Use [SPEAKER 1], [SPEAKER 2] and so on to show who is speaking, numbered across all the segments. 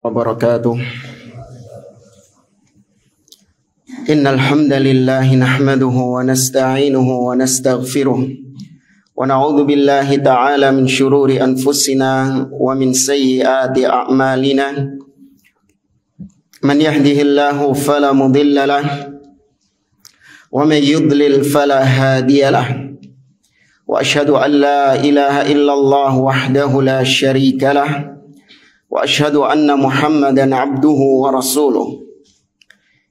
[SPEAKER 1] wabarakatuh. Innal hamdalillah nahmaduhu wa nasta'inuhu wa nastaghfiruh wa na'udzu billahi ta'ala min shururi anfusina wa min sayyiati a'malina. Man yahdihillahu fala mudilla lahu wa man yudlil fala hadiya lahu. Wa asyhadu an la ilaha illallah wahdahu la syarika lahu wa asyhadu anna Muhammadan abduhu wa rasuluh.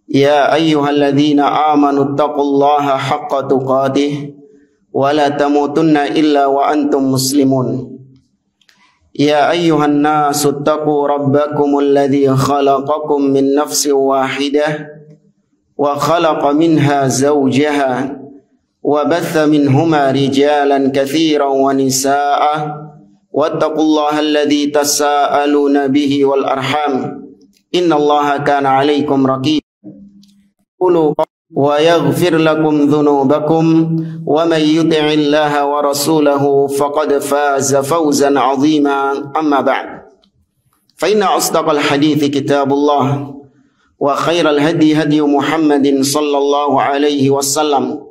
[SPEAKER 1] Ya ayyuhalladzina amanu taqullaha haqqa tuqatih wa la tamutunna illa wa antum muslimun. Ya ayyuhan nasu taqu rabbakumul ladzi khalaqakum min nafsin wahidah wa khalaqa minha zawjaha wa batha minhuma rijalan katsiran wa nisaa'a wattaqullaha alladzi tasaaluna bihi wal arham innallaha kana 'alaikum raqib. Wa yaghfir lakum dhunubakum wa man yuti'illaha wa rasulahu faqad faza fawzan 'azima. Amma ba'd. Fa inna asdaqal hadithi kitabullah wa khairal hadi hadi Muhammadin sallallahu alaihi wasallam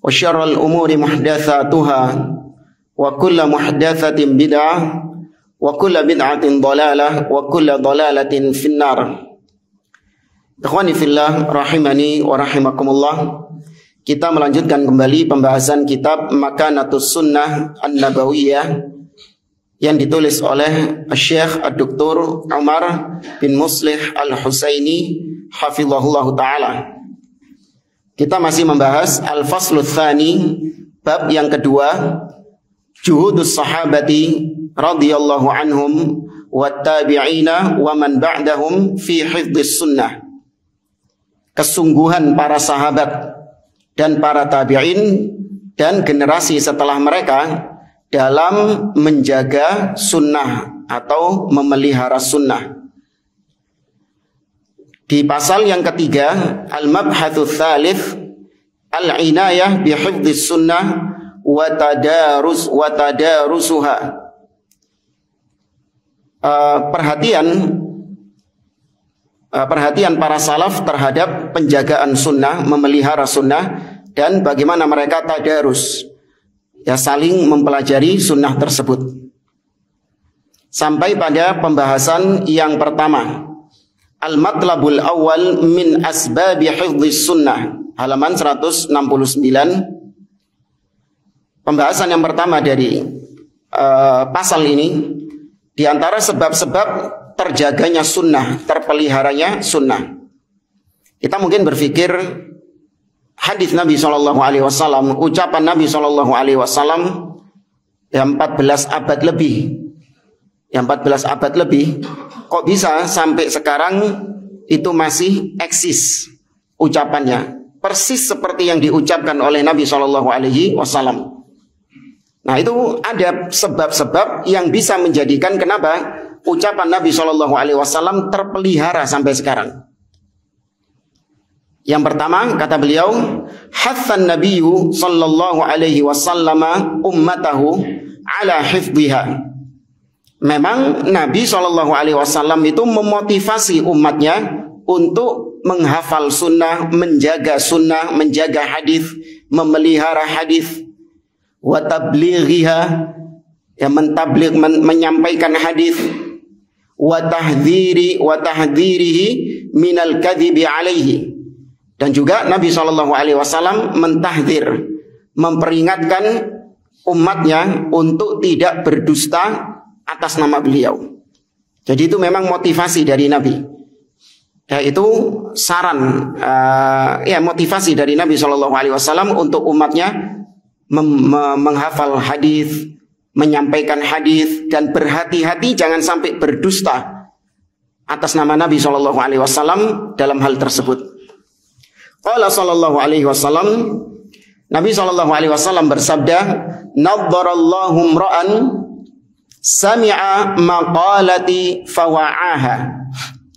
[SPEAKER 1] wa syarral umuri muhdatsatuha wa kullu muhdatsatin bid'ah wa kullu bid'atin dhalalah wa kullu dhalalatin finnar. Ikhwani fillah rahimani wa rahimakumullah. Kita melanjutkan kembali pembahasan kitab Makanatus Sunnah An-Nabawiyah yang ditulis oleh Syekh Ad-Doktor Umar bin Muslih Al-Husaini hafizahullahu taala. Kita masih membahas Al-Faslu Tsani, bab yang kedua, Juhudus Sahabati radhiyallahu anhum wat tabi'ina wa man ba'dahum fi hifdhis sunnah. Kesungguhan para sahabat dan para tabi'in dan generasi setelah mereka dalam menjaga sunnah atau memelihara sunnah. Di pasal yang ketiga, Al-Mabhatsu Tsalits, Al-Inayah bi hifdhis sunnah wa tadarusuha. Perhatian para salaf terhadap penjagaan sunnah, memelihara sunnah, dan bagaimana mereka tadarus, ya, saling mempelajari sunnah tersebut. Sampai pada pembahasan yang pertama, Al-Matlabul Awal min Asbabi Hifdhis Sunnah, halaman 169. Pembahasan yang pertama dari pasal ini, di antara sebab-sebab terjaganya sunnah, terpeliharanya sunnah. Kita mungkin berpikir hadis Nabi SAW, ucapan Nabi SAW yang 14 abad lebih, kok bisa sampai sekarang itu masih eksis ucapannya, persis seperti yang diucapkan oleh Nabi SAW. Nah, itu ada sebab-sebab yang bisa menjadikan kenapa ucapan Nabi SAW terpelihara sampai sekarang. Yang pertama, kata beliau, hatsan Nabiyyu sallallahu alaihi wasallam ummatahu ala hifdhiha. Memang Nabi SAW itu memotivasi umatnya untuk menghafal sunnah, menjaga hadis, memelihara hadis, wa tablighiha, yang mentabligh, menyampaikan hadis, wa tahdhirihi minal kadhibi alaihi. Dan juga Nabi SAW mentahdzir, memperingatkan umatnya untuk tidak berdusta atas nama beliau. Jadi itu memang motivasi dari Nabi. Ya, itu saran, motivasi dari Nabi SAW untuk umatnya menghafal hadis, menyampaikan hadis, dan berhati-hati jangan sampai berdusta atas nama Nabi SAW dalam hal tersebut. Qala sallallahu alaihi wasallam, Nabi SAW bersabda, nadharallahu imra'an sami'a maqalati fawa'aha.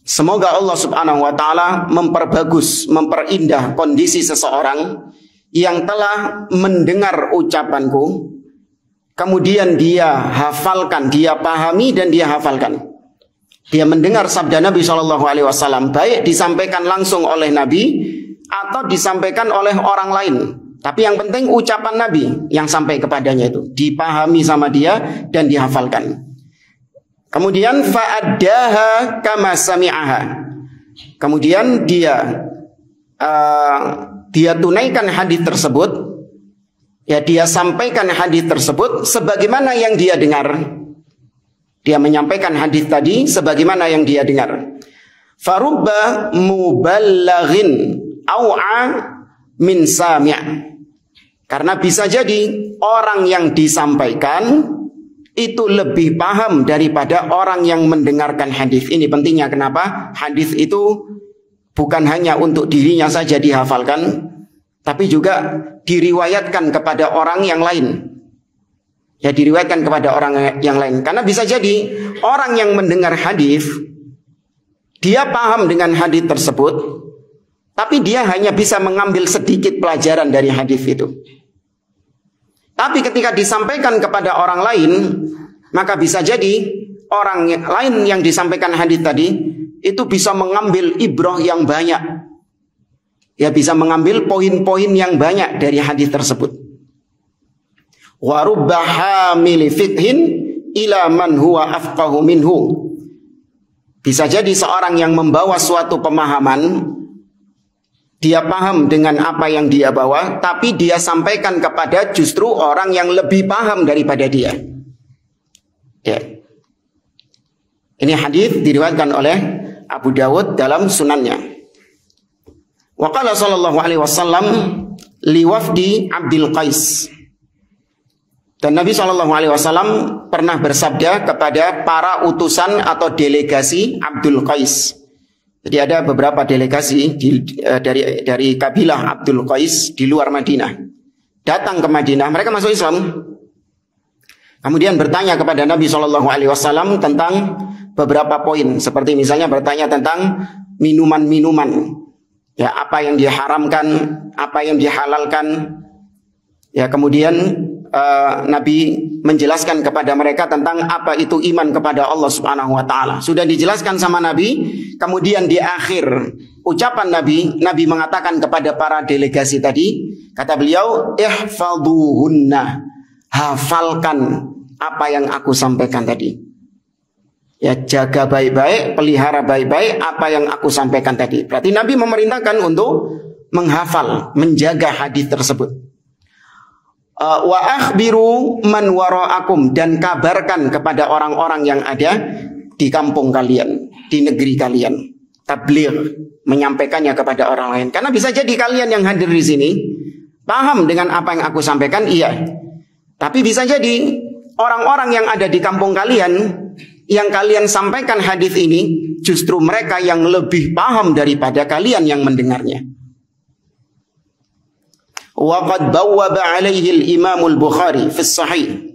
[SPEAKER 1] Semoga Allah Subhanahu wa taala memperbagus, memperindah kondisi seseorang yang telah mendengar ucapanku, kemudian dia hafalkan, dia pahami dan dia hafalkan. Dia mendengar sabda Nabi SAW, baik disampaikan langsung oleh Nabi atau disampaikan oleh orang lain. Tapi yang penting ucapan Nabi yang sampai kepadanya itu dipahami sama dia dan dihafalkan. Kemudian fa'addaha kama sami'aha. Kemudian dia tunaikan hadis tersebut, ya dia sampaikan hadis tersebut sebagaimana yang dia dengar. Dia menyampaikan hadis tadi sebagaimana yang dia dengar. Farubba muballighin au'a min sami'. Karena bisa jadi orang yang disampaikan itu lebih paham daripada orang yang mendengarkan hadis. Ini pentingnya kenapa? Hadis itu bukan hanya untuk dirinya saja dihafalkan, tapi juga diriwayatkan kepada orang yang lain. Ya, diriwayatkan kepada orang yang lain. Karena bisa jadi orang yang mendengar hadis, dia paham dengan hadis tersebut, tapi dia hanya bisa mengambil sedikit pelajaran dari hadis itu. Tapi ketika disampaikan kepada orang lain, maka bisa jadi orang lain yang disampaikan hadis tadi itu bisa mengambil ibrah yang banyak. Ya, bisa mengambil poin-poin yang banyak dari hadis tersebut. Wa rubba hamili fiqhin ila man huwa afqahu minhu. Bisa jadi seorang yang membawa suatu pemahaman, dia paham dengan apa yang dia bawa, tapi dia sampaikan kepada justru orang yang lebih paham daripada dia. Ya. Ini hadis diriwayatkan oleh Abu Dawud dalam sunannya. Wa qala sallallahu alaihi wasallam liwafdi Abdul Qais. Dan Nabi SAW pernah bersabda kepada para utusan atau delegasi Abdul Qais. Jadi ada beberapa delegasi dari kabilah Abdul Qais di luar Madinah. Datang ke Madinah, mereka masuk Islam. Kemudian bertanya kepada Nabi SAW tentang beberapa poin. Seperti misalnya bertanya tentang minuman-minuman. Ya, apa yang diharamkan, apa yang dihalalkan. Ya, kemudian Nabi menjelaskan kepada mereka tentang apa itu iman kepada Allah Subhanahu wa taala. Sudah dijelaskan sama Nabi, kemudian di akhir ucapan Nabi mengatakan kepada para delegasi tadi, kata beliau, ihfaduhunna, hafalkan apa yang aku sampaikan tadi. Ya, jaga baik-baik, pelihara baik-baik apa yang aku sampaikan tadi. Berarti Nabi memerintahkan untuk menghafal, menjaga hadis tersebut. Wa akhbiru man wara'akum, dan kabarkan kepada orang-orang yang ada di kampung kalian, di negeri kalian. Tabligh, menyampaikannya kepada orang lain. Karena bisa jadi kalian yang hadir di sini paham dengan apa yang aku sampaikan, iya. Tapi bisa jadi orang-orang yang ada di kampung kalian, yang kalian sampaikan hadis ini, justru mereka yang lebih paham daripada kalian yang mendengarnya. Wa qad bawwaba alaihi al-Imam al-Bukhari fi sahih.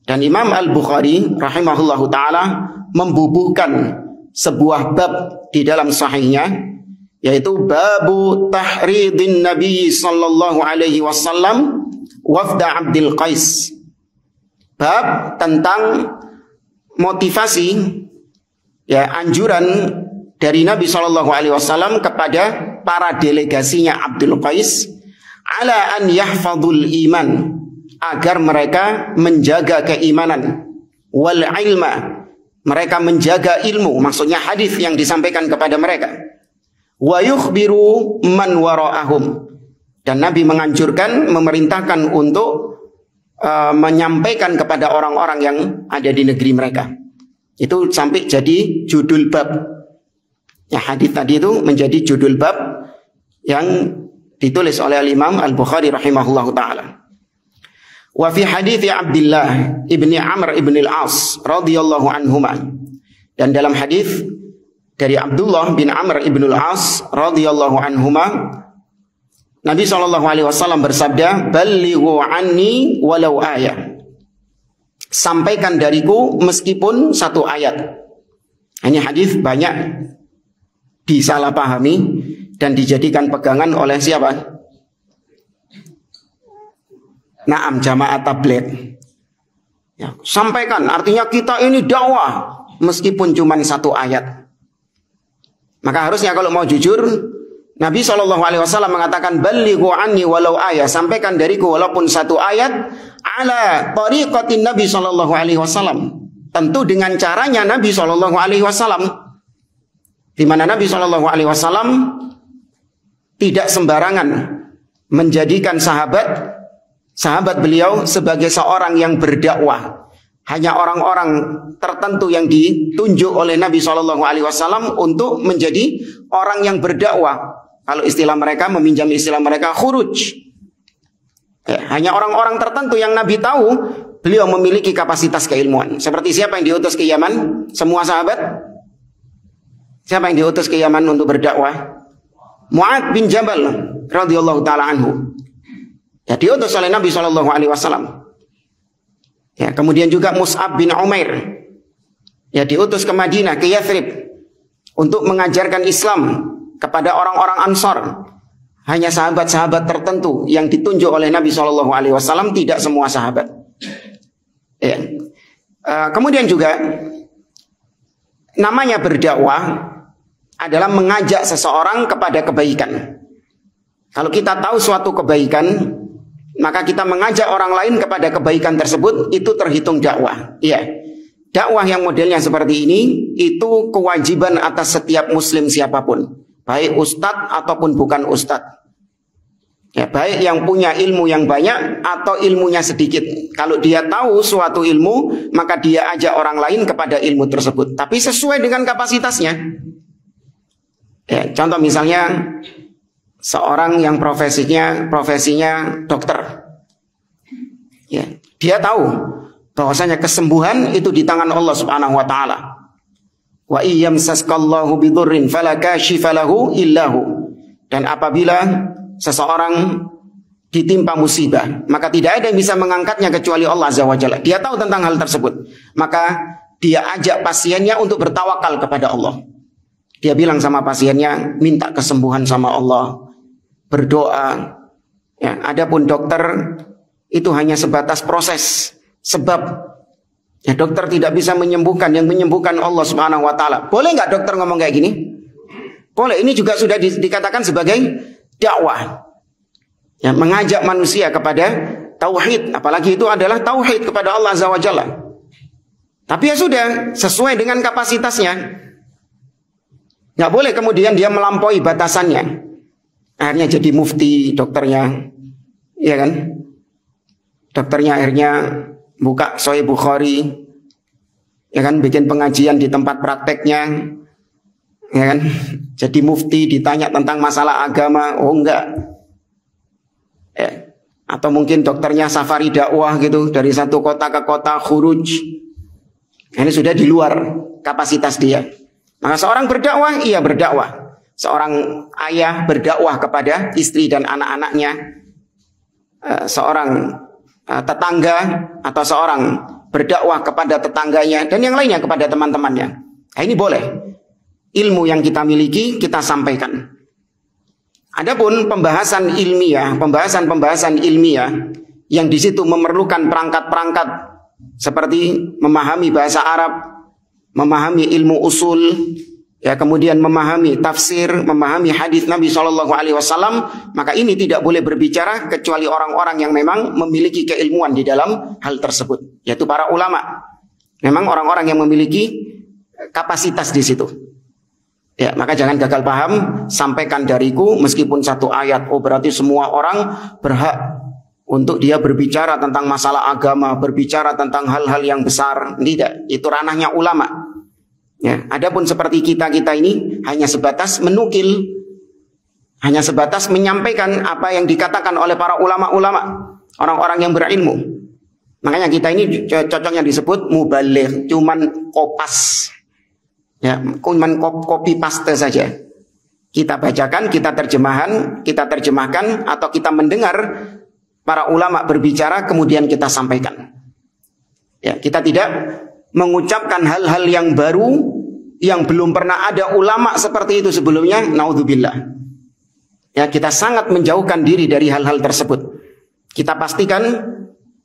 [SPEAKER 1] Dan Imam Al-Bukhari rahimahullahu taala membubuhkan sebuah bab di dalam sahihnya, yaitu babu tahridin Nabi sallallahu alaihi wasallam wafda Abdul Qais. Bab tentang motivasi, ya, anjuran dari Nabi sallallahu alaihi wasallam kepada para delegasinya Abdul Qais ala an yahfadul iman, agar mereka menjaga keimanan, wal ilma, mereka menjaga ilmu, maksudnya hadis yang disampaikan kepada mereka, wa yukhbiru man wara'ahum, dan Nabi menganjurkan, memerintahkan untuk menyampaikan kepada orang-orang yang ada di negeri mereka. Itu sampai jadi judul bab. Ya, hadis tadi itu menjadi judul bab yang ditulis oleh Imam Al-Bukhari rahimahullahu taala. Wa fi hadits Abdullah ibni Amr ibn al-As radhiyallahu anhuma, dan dalam hadis dari Abdullah bin Amr ibn al-As radhiyallahu anhuma, Nabi SAW bersabda, ballighu anni walau ayat, sampaikan dariku meskipun satu ayat. Ini hadis banyak disalahpahami dan dijadikan pegangan oleh siapa? Naam, jamaah tabligh. Ya, sampaikan, artinya kita ini dakwah, meskipun cuma satu ayat. Maka harusnya kalau mau jujur, Nabi SAW mengatakan ballighu anni walau ayat, sampaikan dariku walaupun satu ayat, ala tariqatin Nabi SAW, tentu dengan caranya Nabi SAW, di mana Nabi SAW tidak sembarangan menjadikan sahabat beliau sebagai seorang yang berdakwah. Hanya orang-orang tertentu yang ditunjuk oleh Nabi SAW untuk menjadi orang yang berdakwah. Kalau istilah mereka, meminjam istilah mereka, khuruj. Hanya orang-orang tertentu yang Nabi tahu beliau memiliki kapasitas keilmuan. Seperti siapa yang diutus ke Yaman? Semua sahabat? Siapa yang diutus ke Yaman untuk berdakwah? Mu'adz bin Jabal radhiyallahu taala anhu. Ya, diutus oleh Nabi SAW. Ya, kemudian juga Mus'ab bin Umair, ya, diutus ke Madinah, ke Yathrib, untuk mengajarkan Islam kepada orang-orang Ansar. Hanya sahabat-sahabat tertentu yang ditunjuk oleh Nabi SAW, tidak semua sahabat. Ya. Kemudian juga namanya berdakwah adalah mengajak seseorang kepada kebaikan. Kalau kita tahu suatu kebaikan, maka kita mengajak orang lain kepada kebaikan tersebut, itu terhitung dakwah. Iya. Dakwah yang modelnya seperti ini, itu kewajiban atas setiap muslim siapapun, baik ustadz ataupun bukan ustadz. Ya, baik yang punya ilmu yang banyak atau ilmunya sedikit. Kalau dia tahu suatu ilmu, maka dia ajak orang lain kepada ilmu tersebut, tapi sesuai dengan kapasitasnya. Ya, contoh misalnya seorang yang profesinya dokter. Ya, dia tahu bahwasanya kesembuhan itu di tangan Allah Subhanahu wa taala. Wa iyyamsaskallahu bidurrin fala kashifa lahu illahu. Dan apabila seseorang ditimpa musibah, maka tidak ada yang bisa mengangkatnya kecuali Allah Azza wa Jalla. Dia tahu tentang hal tersebut. Maka dia ajak pasiennya untuk bertawakal kepada Allah. Dia bilang sama pasiennya, minta kesembuhan sama Allah, berdoa. Ya, adapun dokter itu hanya sebatas proses, sebab ya, dokter tidak bisa menyembuhkan, yang menyembuhkan Allah Subhanahu wa taala. Boleh nggak dokter ngomong kayak gini? Boleh. Ini juga sudah dikatakan sebagai dakwah. Ya, mengajak manusia kepada tauhid, apalagi itu adalah tauhid kepada Allah Azza wa Jalla. Tapi ya sudah, sesuai dengan kapasitasnya. Nggak boleh kemudian dia melampaui batasannya. Akhirnya jadi mufti dokternya, ya kan? Dokternya akhirnya buka Sahih Bukhari, ya kan? Bikin pengajian di tempat prakteknya, ya kan? Jadi mufti, ditanya tentang masalah agama, oh enggak. Atau mungkin dokternya safari dakwah gitu, dari satu kota ke kota, khuruj. Ini sudah di luar kapasitas dia. Maka seorang berdakwah, iya berdakwah. Seorang ayah berdakwah kepada istri dan anak-anaknya. Seorang tetangga atau seorang berdakwah kepada tetangganya dan yang lainnya kepada teman-temannya. Nah, ini boleh. Ilmu yang kita miliki kita sampaikan. Adapun pembahasan ilmiah, pembahasan ilmiah yang di situ memerlukan perangkat-perangkat seperti memahami bahasa Arab, memahami ilmu usul, ya, kemudian memahami tafsir, memahami hadis Nabi SAW, maka ini tidak boleh berbicara kecuali orang-orang yang memang memiliki keilmuan di dalam hal tersebut, yaitu para ulama. Memang orang-orang yang memiliki kapasitas di situ. Ya, maka jangan gagal paham, sampaikan dariku meskipun satu ayat. Oh, berarti semua orang berhak untuk dia berbicara tentang masalah agama, berbicara tentang hal-hal yang besar. Tidak, itu ranahnya ulama. Ya, adapun seperti kita ini hanya sebatas menukil, hanya sebatas menyampaikan apa yang dikatakan oleh para ulama-ulama, orang-orang yang berilmu. Makanya kita ini cocoknya disebut mubaligh, cuman kopas. Ya, cuman copy paste saja. Kita bacakan, kita terjemahkan, atau kita mendengar para ulama berbicara, kemudian kita sampaikan. Ya, kita tidak mengucapkan hal-hal yang baru yang belum pernah ada ulama seperti itu sebelumnya. Naudzubillah. Ya, kita sangat menjauhkan diri dari hal-hal tersebut. Kita pastikan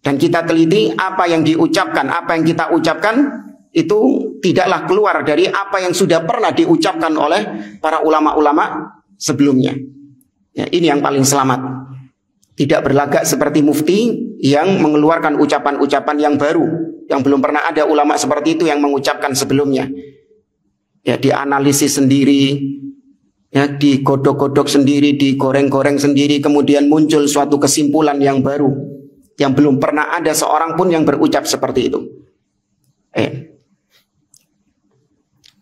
[SPEAKER 1] dan kita teliti apa yang diucapkan, apa yang kita ucapkan itu tidaklah keluar dari apa yang sudah pernah diucapkan oleh para ulama-ulama sebelumnya. Ya, ini yang paling selamat. Tidak berlagak seperti mufti yang mengeluarkan ucapan-ucapan yang baru, yang belum pernah ada ulama seperti itu yang mengucapkan sebelumnya. Ya, dianalisis sendiri, ya, digodok-godok sendiri, digoreng-goreng sendiri, kemudian muncul suatu kesimpulan yang baru yang belum pernah ada seorang pun yang berucap seperti itu.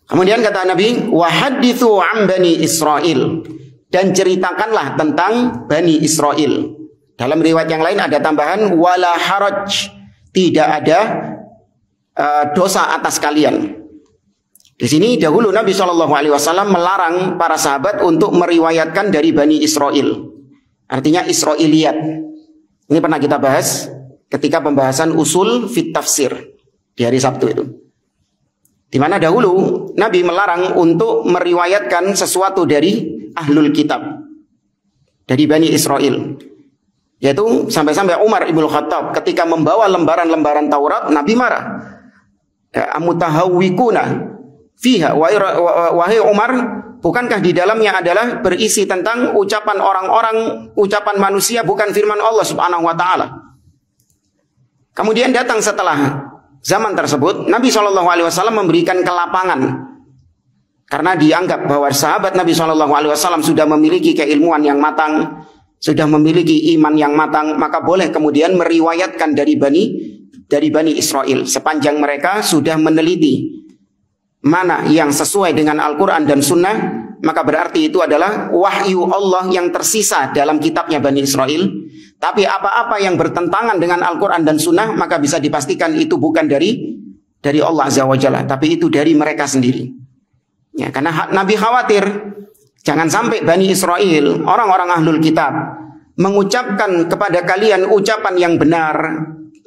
[SPEAKER 1] Kemudian kata Nabi, wa hadithu an bani Israil, dan ceritakanlah tentang Bani Israel. Dalam riwayat yang lain ada tambahan wala haraj, tidak ada dosa atas kalian. Di sini dahulu Nabi SAW melarang para sahabat untuk meriwayatkan dari Bani Israel. Artinya Israiliyat. Ini pernah kita bahas ketika pembahasan usul fit tafsir di hari Sabtu itu. Di mana dahulu Nabi melarang untuk meriwayatkan sesuatu dari ahlul kitab, dari Bani Israel. Yaitu sampai-sampai Umar ibn Khattab ketika membawa lembaran-lembaran Taurat, Nabi marah. Amutahawwikuna fiha, wahai Umar, bukankah di dalamnya adalah berisi tentang ucapan orang-orang, ucapan manusia, bukan firman Allah Subhanahu wa taala. Kemudian datang setelah zaman tersebut, Nabi SAW memberikan kelapangan karena dianggap bahwa sahabat Nabi SAW sudah memiliki keilmuan yang matang, sudah memiliki iman yang matang, maka boleh kemudian meriwayatkan dari Bani Israel sepanjang mereka sudah meneliti mana yang sesuai dengan Al-Quran dan Sunnah, maka berarti itu adalah wahyu Allah yang tersisa dalam kitabnya Bani Israel. Tapi apa-apa yang bertentangan dengan Al-Quran dan Sunnah, maka bisa dipastikan itu bukan dari Allah Azza wa Jalla, tapi itu dari mereka sendiri. Ya, karena Nabi khawatir jangan sampai Bani Israel, orang-orang ahlul kitab, mengucapkan kepada kalian ucapan yang benar,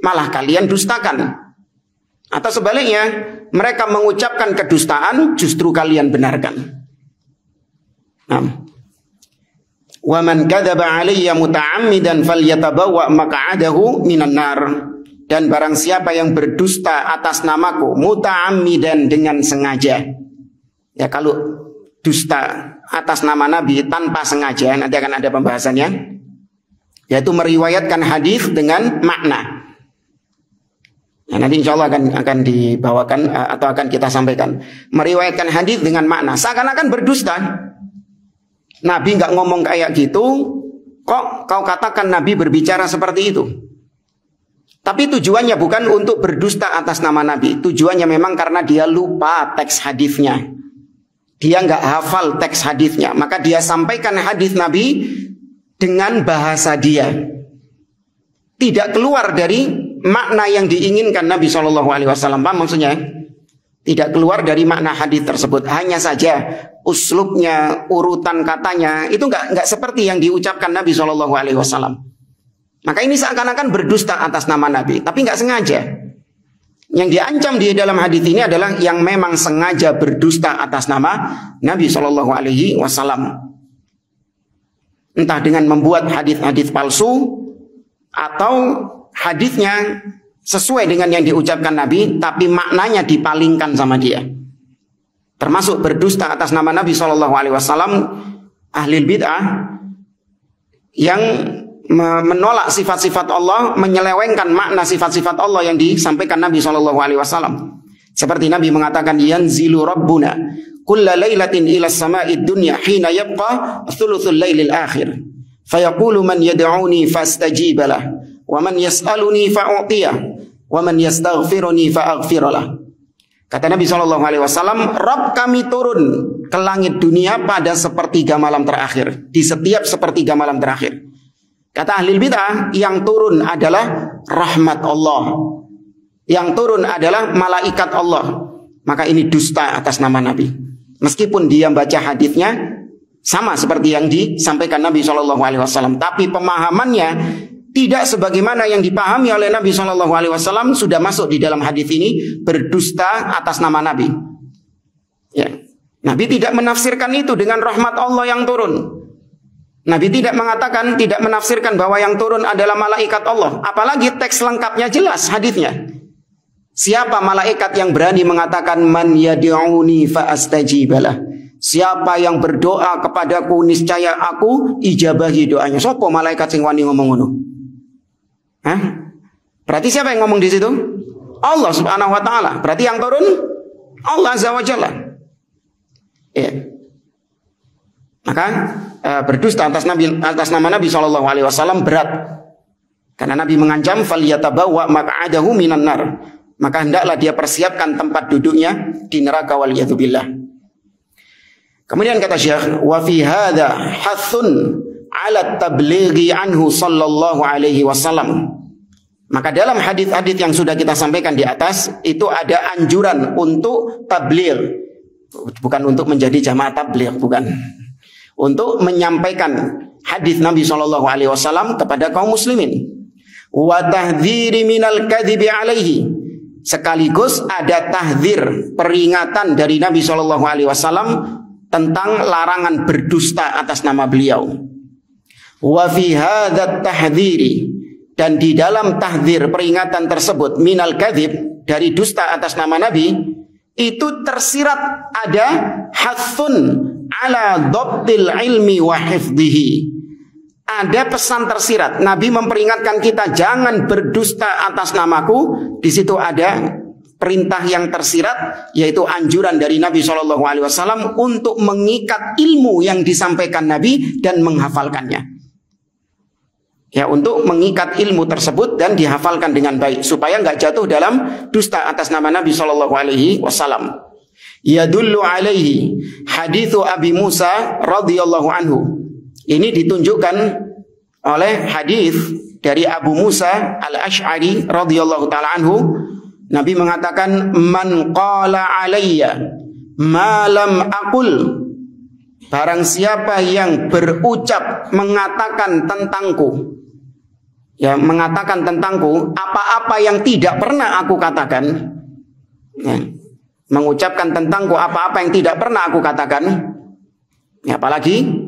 [SPEAKER 1] malah kalian dustakan. Atau sebaliknya, mereka mengucapkan kedustaan, justru kalian benarkan. Wa man kadzaba 'alayya muta'ammidan falyatabawwa maq'adahu minan nar. Dan barang siapa yang berdusta atas namaku muta'ammidan, dengan sengaja. Ya, kalau dusta atas nama Nabi tanpa sengaja, nanti akan ada pembahasannya, yaitu meriwayatkan hadis dengan makna. Nah, nanti insya Allah akan dibawakan atau akan kita sampaikan. Meriwayatkan hadis dengan makna, seakan-akan berdusta. Nabi nggak ngomong kayak gitu, kok kau katakan Nabi berbicara seperti itu? Tapi tujuannya bukan untuk berdusta atas nama Nabi. Tujuannya memang karena dia lupa teks hadisnya. Dia nggak hafal teks hadisnya, maka dia sampaikan hadis Nabi dengan bahasa dia. Tidak keluar dari makna yang diinginkan Nabi SAW. Paham maksudnya? Tidak keluar dari makna hadis tersebut. Hanya saja uslubnya, urutan katanya itu nggak seperti yang diucapkan Nabi SAW. Maka ini seakan-akan berdusta atas nama Nabi, tapi nggak sengaja. Yang diancam di dalam hadis ini adalah yang memang sengaja berdusta atas nama Nabi SAW. Entah dengan membuat hadis-hadis palsu, atau hadisnya sesuai dengan yang diucapkan Nabi, tapi maknanya dipalingkan sama dia. Termasuk berdusta atas nama Nabi SAW, ahli bid'ah yang menolak sifat-sifat Allah, menyelewengkan makna sifat-sifat Allah yang disampaikan Nabi SAW. Seperti Nabi mengatakan, yanzilu rabbuna kulla lailatin ila sama'id dunya hina yabqa thuluthul lailil akhir fayaqulu man yad'uni fastajibalah wa man yas'aluni fa'u'tiyah wa man yastaghfiruni fa'aghfiralah. Kata Nabi SAW, Rabb kami turun ke langit dunia pada sepertiga malam terakhir, di setiap sepertiga malam terakhir. Kata ahli bid'ah, yang turun adalah rahmat Allah, yang turun adalah malaikat Allah. Maka ini dusta atas nama Nabi. Meskipun dia baca hadisnya sama seperti yang disampaikan Nabi SAW, tapi pemahamannya tidak sebagaimana yang dipahami oleh Nabi SAW, sudah masuk di dalam hadis ini, berdusta atas nama Nabi. Ya. Nabi tidak menafsirkan itu dengan rahmat Allah yang turun. Nabi tidak mengatakan, tidak menafsirkan bahwa yang turun adalah malaikat Allah. Apalagi teks lengkapnya jelas hadisnya. Siapa malaikat yang berani mengatakan man yad'uni fa astajibalah? Siapa yang berdoa kepadaku niscaya aku ijabahi doanya. Sopo malaikat sing wani ngomong ngono? Hah? Berarti siapa yang ngomong di situ? Allah Subhanahu wa taala. Berarti yang turun Allah Azza wa Jalla. Ya. Maka berdusta atas nama Nabi sallallahu alaihi wasallam berat. Karena Nabi mengancam falyatabawwa maq'adahu minan nar. Maka hendaklah dia persiapkan tempat duduknya di neraka waliyadzubillah. Kemudian kata Syekh, wa fi hadza hathun 'ala tablighi anhu sallallahu alaihi wasallam. Maka dalam hadis-hadis yang sudah kita sampaikan di atas itu ada anjuran untuk tabligh. Bukan untuk menjadi jamaah tabligh, bukan. Untuk menyampaikan hadis Nabi sallallahu alaihi wasallam kepada kaum muslimin. Wa tahdhiri minal kadhibi alaihi. Sekaligus ada tahdzir, peringatan dari Nabi sallallahu alaihi wasallam tentang larangan berdusta atas nama beliau. Wa fi hadzal tahdhiri, dan di dalam tahdzir peringatan tersebut minal kadzib, dari dusta atas nama Nabi, itu tersirat ada hathun ala dhabtil ilmi wa hifdhihi. Ada pesan tersirat. Nabi memperingatkan kita jangan berdusta atas namaku. Di situ ada perintah yang tersirat, yaitu anjuran dari Nabi SAW untuk mengikat ilmu yang disampaikan Nabi dan menghafalkannya. Ya, untuk mengikat ilmu tersebut dan dihafalkan dengan baik supaya nggak jatuh dalam dusta atas nama Nabi SAW. Yadullu alaihi hadithu Abi Musa radhiyallahu anhu. Ini ditunjukkan oleh hadis dari Abu Musa al-Ash'ari radhiyallahu ta'ala anhu. Nabi mengatakan man qala alayya ma lam aqul, barang siapa yang berucap mengatakan tentangku, ya, mengatakan tentangku apa-apa yang tidak pernah aku katakan, ya, mengucapkan tentangku apa-apa yang tidak pernah aku katakan, ya, apalagi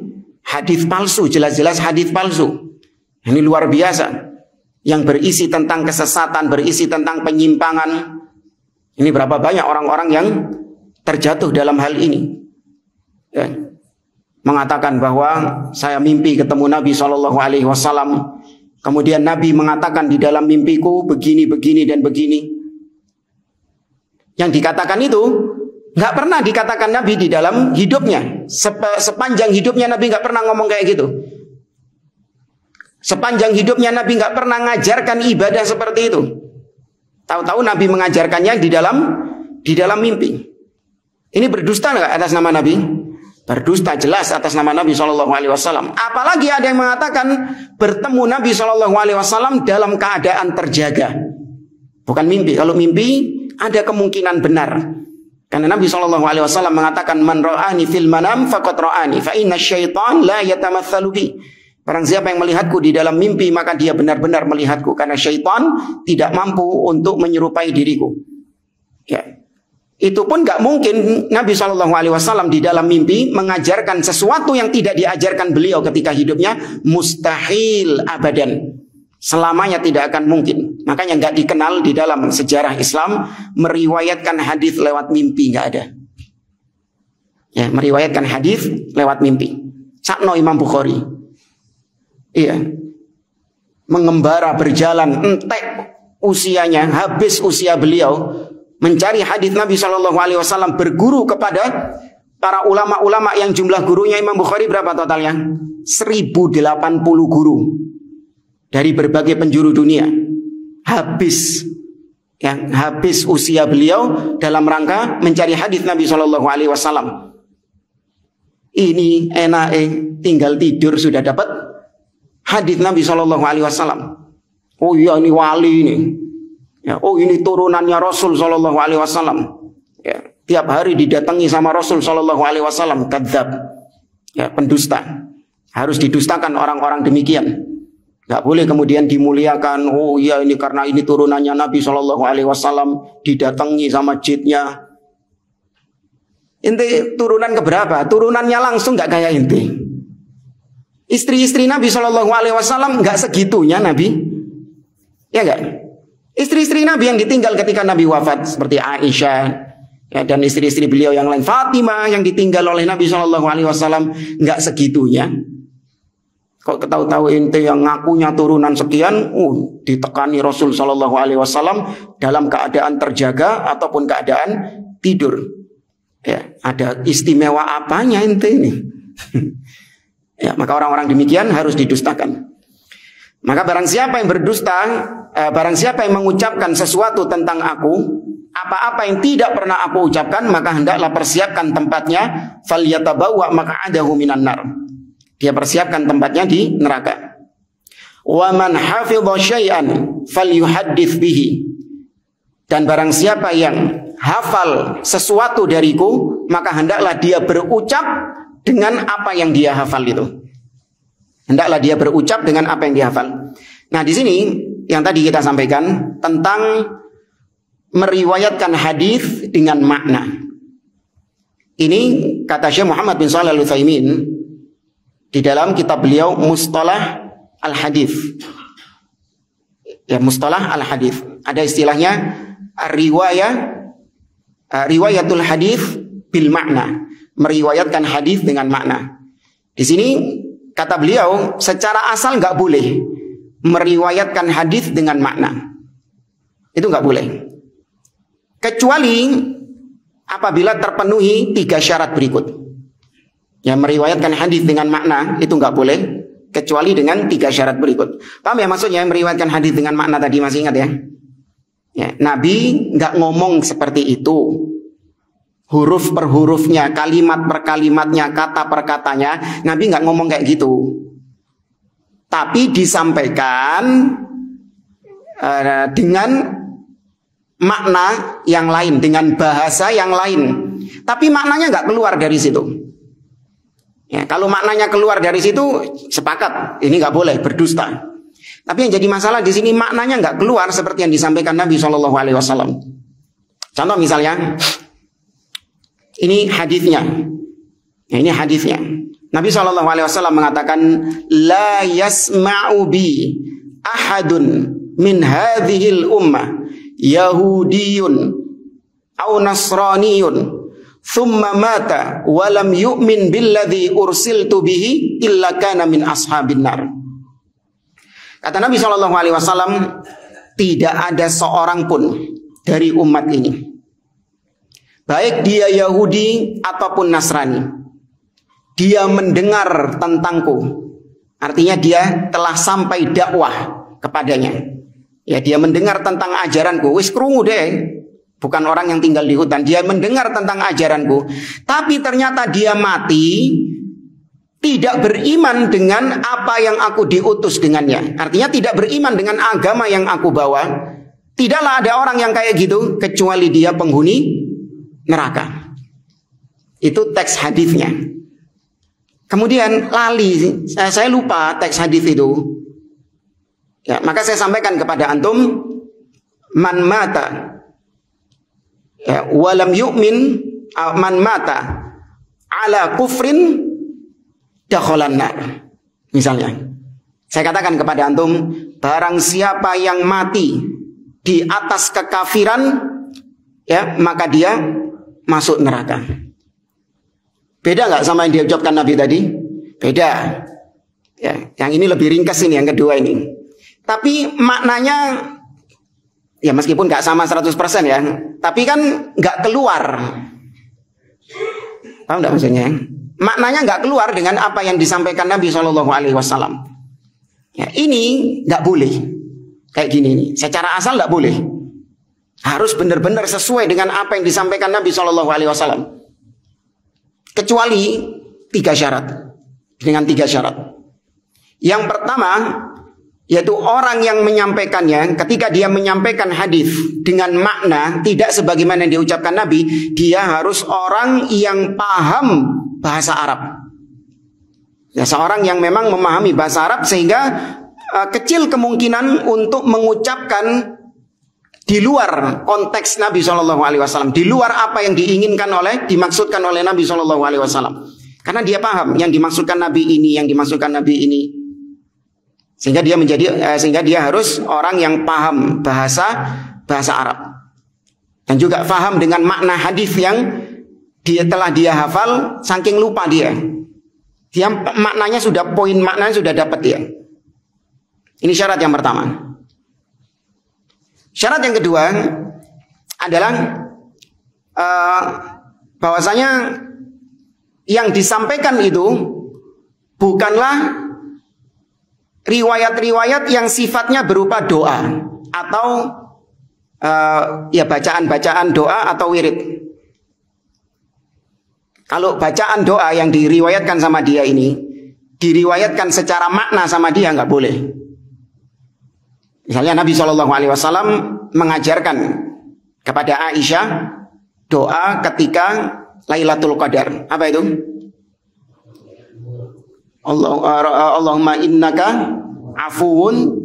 [SPEAKER 1] hadis palsu, jelas-jelas hadis palsu. Ini luar biasa. Yang berisi tentang kesesatan, berisi tentang penyimpangan. Ini berapa banyak orang-orang yang terjatuh dalam hal ini. Ya. Mengatakan bahwa saya mimpi ketemu Nabi SAW. Kemudian Nabi mengatakan di dalam mimpiku begini, begini, dan begini. Yang dikatakan itu nggak pernah dikatakan Nabi di dalam hidupnya. Sepanjang hidupnya Nabi nggak pernah ngomong kayak gitu. Sepanjang hidupnya Nabi nggak pernah ngajarkan ibadah seperti itu. Tahu-tahu Nabi mengajarkannya di dalam mimpi. Ini berdusta nggak atas nama Nabi? Berdusta jelas atas nama Nabi SAW. Apalagi ada yang mengatakan bertemu Nabi SAW dalam keadaan terjaga. Bukan mimpi. Kalau mimpi ada kemungkinan benar. Karena Nabi SAW mengatakan man ra'ani fil manam faqad ra'ani fa inna syaitan la yatamatsalu bi. Barang siapa yang melihatku di dalam mimpi maka dia benar-benar melihatku, karena syaitan tidak mampu untuk menyerupai diriku. Ya. Itu pun nggak mungkin Nabi SAW di dalam mimpi mengajarkan sesuatu yang tidak diajarkan beliau ketika hidupnya. Mustahil abadan. Selamanya tidak akan mungkin. Makanya nggak dikenal di dalam sejarah Islam meriwayatkan hadis lewat mimpi, nggak ada. Ya, meriwayatkan hadis lewat mimpi. Sakno Imam Bukhari. Iya. Mengembara berjalan entek usianya, habis usia beliau mencari hadis Nabi SAW, berguru kepada para ulama-ulama yang jumlah gurunya Imam Bukhari berapa totalnya? 1080 guru. Dari berbagai penjuru dunia. Habis usia beliau dalam rangka mencari hadis Nabi SAW. Ini enake tinggal tidur sudah dapat hadis Nabi SAW. Oh iya, ini wali ini. Ya, oh ini turunannya Rasul SAW. Ya, tiap hari didatangi sama Rasul SAW. Kadzab. Ya, pendusta. Harus didustakan orang-orang demikian. Gak boleh kemudian dimuliakan. Oh iya, ini karena ini turunannya Nabi SAW, didatangi sama jidnya. Inti turunan keberapa? Turunannya langsung gak kayak inti. Istri-istri Nabi SAW gak segitunya Nabi. Ya gak? Istri-istri Nabi yang ditinggal ketika Nabi wafat seperti Aisyah, ya, dan istri-istri beliau yang lain, Fatimah yang ditinggal oleh Nabi SAW, nggak segitunya. Kok ketahu-tahu ente yang ngakunya turunan sekian, ditekani Rasul SAW dalam keadaan terjaga ataupun keadaan tidur. Ya, ada istimewa apanya ente ini? Ya, maka orang-orang demikian harus didustakan. Maka barang siapa yang berdusta, barang siapa yang mengucapkan sesuatu tentang aku, apa-apa yang tidak pernah aku ucapkan, maka hendaklah persiapkan tempatnya, falyatabawwa maq'adahu minan nar. Dia persiapkan tempatnya di neraka. Wa man hafidha syai'an falyuhaddits bihi. Dan barang siapa yang hafal sesuatu dariku, maka hendaklah dia berucap dengan apa yang dia hafal itu. Hendaklah dia berucap dengan apa yang dihafal. Nah, di sini yang tadi kita sampaikan tentang meriwayatkan hadis dengan makna. Ini kata Syekh Muhammad bin Shalih Al-Utsaimin di dalam kitab beliau Mustalah Al-Hadis. Ya, Mustalah Al-Hadis. Ada istilahnya riwayatul hadis bil makna. Meriwayatkan hadis dengan makna. Di sini kata beliau, secara asal nggak boleh meriwayatkan hadis dengan makna. Itu nggak boleh. Kecuali apabila terpenuhi 3 syarat berikut. Ya, meriwayatkan hadis dengan makna itu nggak boleh, kecuali dengan 3 syarat berikut. Paham ya maksudnya meriwayatkan hadis dengan makna tadi, masih ingat ya? Ya, Nabi nggak ngomong seperti itu. Huruf per hurufnya, kalimat per kalimatnya, kata per katanya, Nabi nggak ngomong kayak gitu. Tapi disampaikan dengan makna yang lain, dengan bahasa yang lain. Tapi maknanya nggak keluar dari situ. Ya, kalau maknanya keluar dari situ, sepakat, ini nggak boleh, berdusta. Tapi yang jadi masalah di sini maknanya nggak keluar seperti yang disampaikan Nabi SAW. Contoh misalnya. Ini hadisnya. Ya, ini hadisnya. Nabi SAW mengatakan, la yasma'u bi ahadun min hadhil ummah yahudiyun au nasraniyun thumma mata wa lam yu'min billadhi ursiltu bihi illa kana min ashabin nar. Kata Nabi SAW, tidak ada seorang pun dari umat ini, baik dia Yahudi ataupun Nasrani, dia mendengar tentangku, artinya dia telah sampai dakwah kepadanya. Ya, dia mendengar tentang ajaranku, wis krungu deh, bukan orang yang tinggal di hutan. Dia mendengar tentang ajaranku, tapi ternyata dia mati tidak beriman dengan apa yang aku diutus dengannya. Artinya tidak beriman dengan agama yang aku bawa. Tidaklah ada orang yang kayak gitu kecuali dia penghuni neraka. Itu teks hadisnya. Kemudian lali, saya lupa teks hadis itu. Ya, maka saya sampaikan kepada antum, man mata ya, walam yu'min, man mata ala kufrin dakhalan nar. Misalnya, saya katakan kepada antum, barang siapa yang mati di atas kekafiran, ya, maka dia masuk neraka. Beda nggak sama yang diucapkan Nabi tadi? Beda. Ya, yang ini lebih ringkas ini, yang kedua ini. Tapi maknanya, ya meskipun nggak sama 100% ya, tapi kan nggak keluar. Paham nggak maksudnya? Maknanya nggak keluar dengan apa yang disampaikan Nabi SAW. Ya, ini nggak boleh. Kayak gini nih, secara asal nggak boleh. Harus benar-benar sesuai dengan apa yang disampaikan Nabi SAW. Kecuali 3 syarat. Dengan 3 syarat. Yang pertama, yaitu orang yang menyampaikannya, ketika dia menyampaikan hadis dengan makna tidak sebagaimana yang diucapkan Nabi, dia harus orang yang paham bahasa Arab. Ya, seorang yang memang memahami bahasa Arab sehingga kecil kemungkinan untuk mengucapkan di luar konteks Nabi SAW, di luar apa yang diinginkan dimaksudkan oleh Nabi SAW. Karena dia paham yang dimaksudkan Nabi ini, yang dimaksudkan Nabi ini. Sehingga dia harus orang yang paham bahasa Arab dan juga paham dengan makna hadis yang telah dia hafal, saking lupa dia maknanya sudah, poin maknanya sudah dapat dia. Ini syarat yang pertama. Syarat yang kedua adalah bahwasanya yang disampaikan itu bukanlah riwayat-riwayat yang sifatnya berupa doa atau bacaan-bacaan doa atau wirid. Kalau bacaan doa yang diriwayatkan sama dia ini diriwayatkan secara makna sama dia, nggak boleh. Misalnya Nabi SAW mengajarkan kepada Aisyah doa ketika Lailatul Qadar. Apa itu? Allahumma innaka afuwun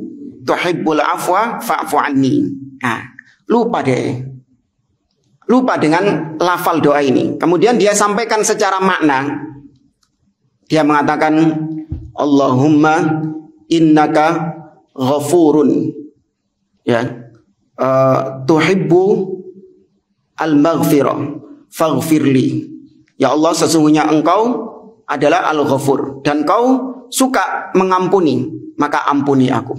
[SPEAKER 1] tuhibbul afwa fa'fu anni. Nah, lupa dengan lafal doa ini. Kemudian dia sampaikan secara makna. Dia mengatakan Allahumma innaka ghafurun, tuhibbu al-maghfirah faghfirli. Ya Allah, sesungguhnya engkau adalah al-ghafur dan kau suka mengampuni, maka ampuni aku.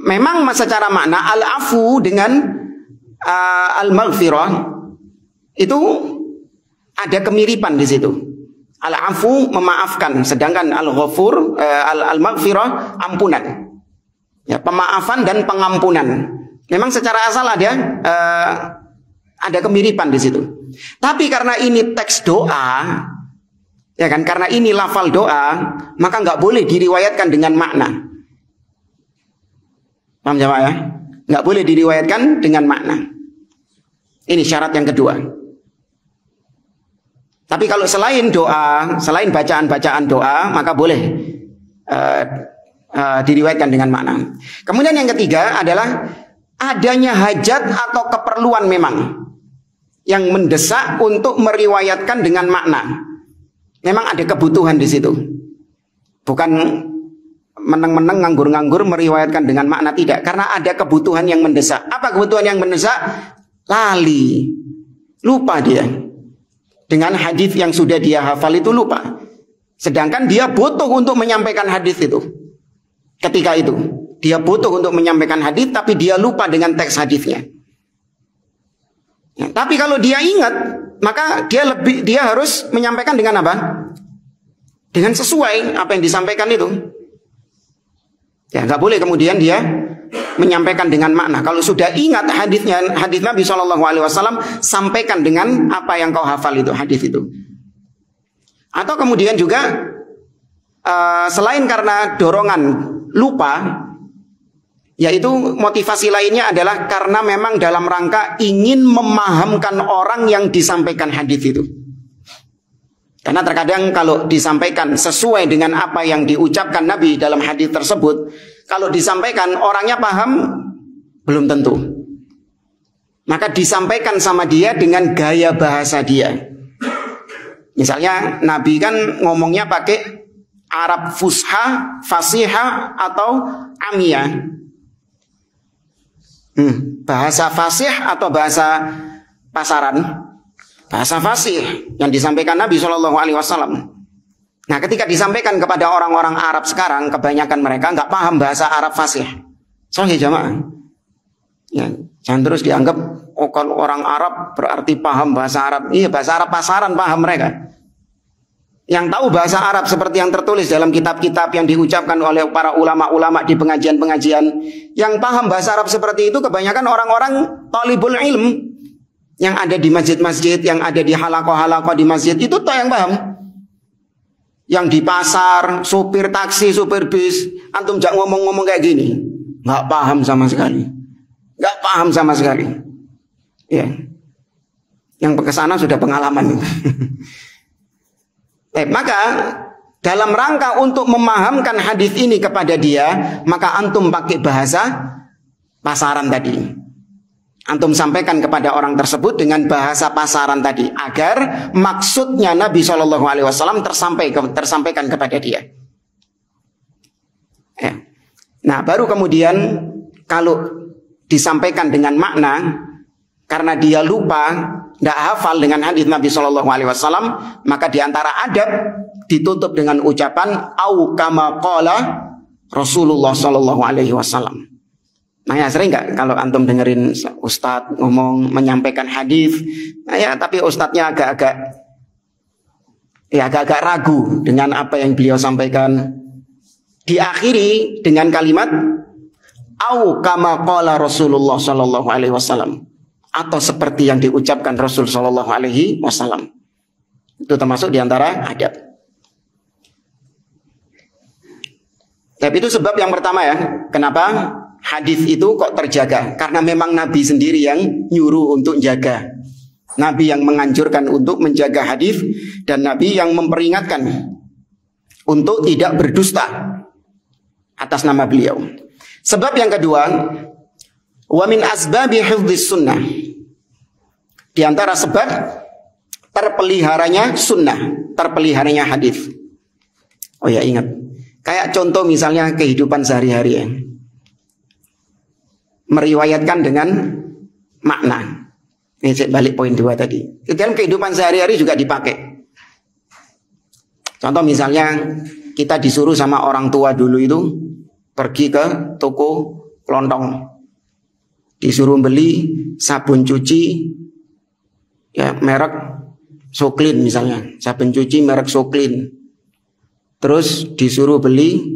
[SPEAKER 1] Memang secara makna al-afu dengan al-maghfirah itu ada kemiripan di situ. Al-afu memaafkan, sedangkan al-ghafur al-maghfirah ampunan. Ya, pemaafan dan pengampunan. Memang secara asal ada kemiripan di situ. Tapi karena ini teks doa, ya kan, karena ini lafal doa, maka nggak boleh diriwayatkan dengan makna. Paham jemaah ya? Nggak boleh diriwayatkan dengan makna. Ini syarat yang kedua. Tapi kalau selain doa, selain bacaan-bacaan doa, maka boleh diriwayatkan dengan makna. Kemudian yang ketiga adalah adanya hajat atau keperluan memang yang mendesak untuk meriwayatkan dengan makna. Memang ada kebutuhan di situ. Bukan meneng-meneng, nganggur-nganggur meriwayatkan dengan makna, tidak. Karena ada kebutuhan yang mendesak. Apa kebutuhan yang mendesak? Lali, lupa dia. Dengan hadis yang sudah dia hafal itu lupa. Sedangkan dia butuh untuk menyampaikan hadis itu. Ketika itu dia butuh untuk menyampaikan hadis, tapi dia lupa dengan teks hadisnya. Ya, tapi kalau dia ingat, maka dia harus menyampaikan dengan apa? Dengan sesuai apa yang disampaikan itu. Ya, nggak boleh kemudian dia menyampaikan dengan makna. Kalau sudah ingat hadisnya, hadis Nabi SAW, sampaikan dengan apa yang kau hafal itu, hadis itu. Atau kemudian juga selain karena dorongan lupa, yaitu motivasi lainnya adalah karena memang dalam rangka ingin memahamkan orang yang disampaikan hadis itu. Karena terkadang kalau disampaikan sesuai dengan apa yang diucapkan Nabi dalam hadis tersebut, kalau disampaikan orangnya paham, belum tentu. Maka disampaikan sama dia dengan gaya bahasa dia. Misalnya Nabi kan ngomongnya pakai Arab fusha, fasihah atau amiyah. Bahasa fasih atau bahasa pasaran? Bahasa fasih yang disampaikan Nabi SAW. Nah, ketika disampaikan kepada orang-orang Arab sekarang, kebanyakan mereka nggak paham bahasa Arab fasih. Soalnya jamaah, ya, jangan terus dianggap kalau orang Arab berarti paham bahasa Arab. Iya, bahasa Arab pasaran paham mereka. Yang tahu bahasa Arab seperti yang tertulis dalam kitab-kitab yang diucapkan oleh para ulama-ulama di pengajian-pengajian, yang paham bahasa Arab seperti itu kebanyakan orang-orang talibul ilm yang ada di masjid-masjid, yang ada di halaqah-halaqah di masjid, itu toh yang paham. Yang di pasar, supir taksi, supir bis, antum jak ngomong-ngomong kayak gini, nggak paham sama sekali, nggak paham sama sekali. Ya, yang kesana sudah pengalaman. Maka dalam rangka untuk memahamkan hadis ini kepada dia, maka antum pakai bahasa pasaran tadi. Antum sampaikan kepada orang tersebut dengan bahasa pasaran tadi, agar maksudnya Nabi SAW tersampaikan kepada dia. Ya. Nah, baru kemudian kalau disampaikan dengan makna, karena dia lupa, tidak hafal dengan hadis Nabi Shallallahu Alaihi Wasallam, maka diantara adab ditutup dengan ucapan au kama qala Rasulullah Shallallahu Alaihi Wasallam. Nah ya, sering nggak kalau antum dengerin ustadz ngomong menyampaikan hadis, nah ya, tapi ustadznya agak-agak ragu dengan apa yang beliau sampaikan. Diakhiri dengan kalimat au kama qala Rasulullah Shallallahu Alaihi Wasallam, atau seperti yang diucapkan Rasul Shallallahu Alaihi Wasallam. Itu termasuk diantara adab. Tapi itu sebab yang pertama ya, kenapa hadis itu kok terjaga? Karena memang Nabi sendiri yang nyuruh untuk jaga. Nabi yang menganjurkan untuk menjaga hadis, dan Nabi yang memperingatkan untuk tidak berdusta atas nama beliau. Sebab yang kedua, wa min asbabi hifdzis sunnah. Di antara sebab terpeliharanya sunnah, terpeliharanya hadis. Oh ya, ingat. Kayak contoh misalnya kehidupan sehari-hari ya. Meriwayatkan dengan makna. Ini saya balik poin 2 tadi. Dalam kehidupan sehari-hari juga dipakai. Contoh misalnya kita disuruh sama orang tua dulu itu pergi ke toko kelontong, disuruh beli sabun cuci ya merek Soklin misalnya, sabun cuci merek Soklin. Terus disuruh beli